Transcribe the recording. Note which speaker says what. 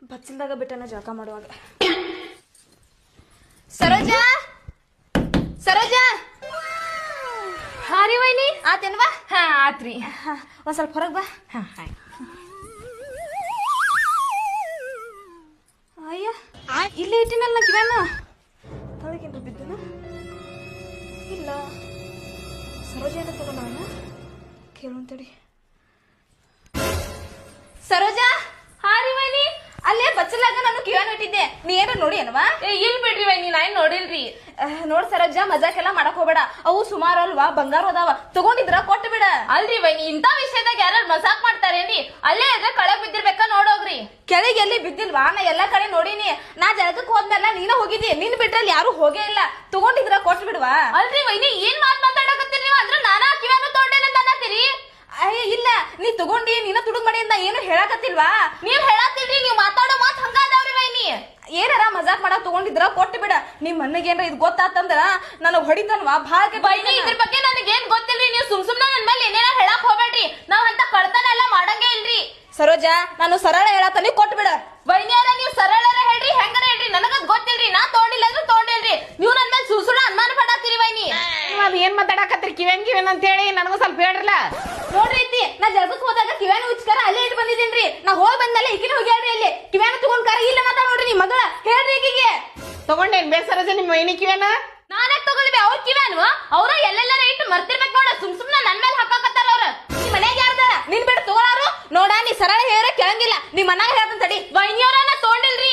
Speaker 1: ಬಚ್ಚಲ್ದಾಗ ಬಿಟ್ಟನ ಜಳಕ ಮಾಡುವಾಗ.
Speaker 2: ಸರೋಜಾ ಸರೋಜಾ
Speaker 1: ಹಾ ರೀ ವೈನಿ,
Speaker 2: ಆತೇನ್ವಾ?
Speaker 1: ಹಾ ಆತ್ರಿ. ಒಂದ್ ಸ್ವಲ್ಪ ಹೊರಗೆ ಬಾ.
Speaker 2: ಹಾ
Speaker 1: ಅಯ್ಯ ಇಲ್ಲೇ ಇಟ್ಟಿನಲ್ಲ ನಾ ಕಿವ್ಯಾನ ಅದಕ್ಕೇನ್ರ ಬಿದ್ದನ ಇಲ್ಲ. ಸರೋಜ ಏನ ತಗೊಂಡವನ ಕೇಳೋಂತಡಿ.
Speaker 2: ಸರೋಜಾ
Speaker 1: ಹಾ ರೀ ವೈನಿ,
Speaker 2: ಅಲ್ಲೇ ಬಚ್ಚಲಾಗ ನಾನು ಕಿವ್ಯಾನ ಇಟ್ಟಿದ್ದೆ, ನೀ ಏನ ನೋಡಿ ಏನವಾ?
Speaker 1: ಇಲ್ ಬಿಡ್ರಿ ವೈನಿ, ನಾ ಏನ್ ನೋಡಿಲ್ರಿ.
Speaker 2: ನೋಡ್ ಸರೋಜಾ, ಮಜಾಕೆಲ್ಲ ಮಾಡಕ್ ಹೋಗ್ಬೇಡ, ಅವು ಸುಮಾರು ಅಲ್ವಾ, ಬಂಗಾರ ಅದಾವ, ತಗೊಂಡಿದ್ರ ಕೊಟ್ಟು ಬಿಡ.
Speaker 1: ಅಲ್ರಿ ವೈನಿ, ಇಂತ ವಿಷಯದಾಗ ಯಾರು ಮಸಾಕ್ ಮಾಡ್ತಾರೇನಿ? ಅಲ್ಲೇ ಇದ್ರೆ ಕಳಗ್ ಬಿದ್ದಿರ್ಬೇಕಾ ನೋಡೋಗ್ರಿ.
Speaker 2: ಕೆಳಗೆ ಎಲ್ಲಿ ಬಿದ್ದಿಲ್ವಾ? ನಾ ಎಲ್ಲಾ ಕಡೆ ನೋಡಿನಿ. ನಾ ಜಳಕಕ್ಕೆ ಹೋದ್ಮೇಲೆ ನೀನ ಹೋಗಿದ್ದಿ, ನಿನ್ ಬಿಟ್ರಲ್ಲಿ ಯಾರು ಹೋಗೇ ಇಲ್ಲ. ತಗೊಂಡಿದ್ರ ಕೊಟ್ಟು ಬಿಡ್ವಾ?
Speaker 1: ಅಲ್ರಿ ವೈನಿ, ಏನ್ ಮಾತಾಡಕತ್ತೀರಿ ನೀವು? ಅಂದ್ರ ನಾನಾ ಕಿವ್ಯಾನು ತಗೊಂಡೇನೆ ಅಂತ ಅನ್ನತ್ತೀರಿ?
Speaker 2: ಅಯ್ಯ ಇಲ್ಲ, ನೀ ತಗೊಂಡಿ ನೀನ ತುಡುಗ್ ಮಾಡಿ ಅಂತ ಏನು ಹೇಳಕತ್ತಿಲ್ವಾ?
Speaker 1: ನೀವ್ ಹೇಳತ್ತಿಲ್ರಿ, ನೀವ್ ಮಾತಾಡೋ ಮಾತ್ ಹಂಗಾದವ್ರಿ ವೈನಿ.
Speaker 2: ಏನಾರ ಮಜಾಕ್ ಮಾಡಕ್ ತಗೊಂಡಿದ್ರ ಕೊಟ್ಟು ಬಿಡ. ನಿಮ್ ಮನೆಗೇನ್ರ ಇದು ಗೊತ್ತಾತಂದ್ರ ನನಗ್ ಹೊಡಿತನ್ವಾ ಭಾಳ.
Speaker 1: ವೈನಿ, ಇದ್ರ ಬಗ್ಗೆ ನನಗೇನ್ ಗೊತ್ತಿಲ್ರಿ. ನೀವು ಸುಮ್ನೆ ನನ್ ಮೇಲೆ ಏನೇನ ಹೇಳಕ್ ಹೋಗ್ಬೇಡ್ರಿ. ನಾವ್ ಅಂತ ಕಳ್ತನ ಎಲ್ಲ ಮಾಡಂಗೇ ಇಲ್ರಿ.
Speaker 2: ಸರೋಜಾ, ನಾನು ಸರಳ ಹೇಳತ್ತಾನೆ, ಕೊಟ್ಟು ಬಿಡ.
Speaker 1: ವೈನಿಯರ, ನೀವು ಸರಳರ ಹೇಳ್ರಿ, ಹೆಂಗಾರ ಹೇಳ್ರಿ, ನನಗದ್ ಗೊತ್ತಿಲ್ರಿ. ನಾ ತಗೊಂಡಿಲ್ಲ ಅಂದ್ರೆ ತಗೊಂಡಿಲ್ರಿ. ನೀವು ನನ್ ಮೇಲೆ ಸುಳ್ಳು ಅನುಮಾನ ಪಡಾತೀರಿ ವೈನಿ.
Speaker 3: ಅದ್ ಏನ್ ಮಾತಾಡಕತ್ರಿ ಕಿವೇನ್ ಅಂತ ಹೇಳಿ ನನಗೂ ಸ್ವಲ್ಪ ಹೇಳ್ರಲ್ಲ.
Speaker 2: ನೋಡ್ರಿ ಐತಿ, ನಾ ಜಳಕಕ್ಕೆ ಹೋದಾಗ ಕಿವ್ಯಾನ ಉಚ್ಕಾರ ಅಲ್ಲೇ ಇಟ್ಟು ಬಂದಿದ್ದೀನ್ರಿ. ನಾ ಹೋಗಿ ಬಂದಲ್ಲ ಈಕಿನ ಹೋಗ್ಯಾಳ್ರಿ. ಅಲ್ಲಿ ಕಿವ್ಯಾನ ತಗೊಂಡ್ ಕಾರ ಇಲ್ಲ ಅಂತ ನೋಡ್ರಿ. ನಿಮ್ ಮಗಳ ಹೇಳ್ರಿ ಈಕಿಗೆ.
Speaker 3: ತಗೊಂಡೇನ್ ಬೇಸರಜ ನಿಮ್ಮ ವೈನಿ ಕಿವೇನ?
Speaker 1: ನಾನೇ ತಗೊಳ್ಬಿ, ಅವ್ರ ಕಿವ್ಯಾನು ಅವ್ರ ಎಲ್ಲೆಲ್ಲಾರ ಇಟ್ಟು ಮರ್ತಿರ್ಬೇಕು ನೋಡ. ಸುಮ್ನೆ ನನ್ ಮೇಲೆ ಹಾಕಾಕತ್ತಾರ ಅವ್ರ.
Speaker 2: ನಿಮ್ ಮನೆಗೆ ಯಾರ್ದಾರ ನಿನ್ ಬಿಟ್ಟು ತಗೊಳಾರು? ನೋಡ, ನೀ ಸರಳ ಹೇಳ ಕೇಳಂಗಿಲ್ಲ. ನಿಮ್ ಮನಾಗ ಹೇಳ್ತಂತಡಿ.
Speaker 1: ವೈನಿಯವ್ರನ್ನ ತಗೊಂಡಿಲ್ರಿ.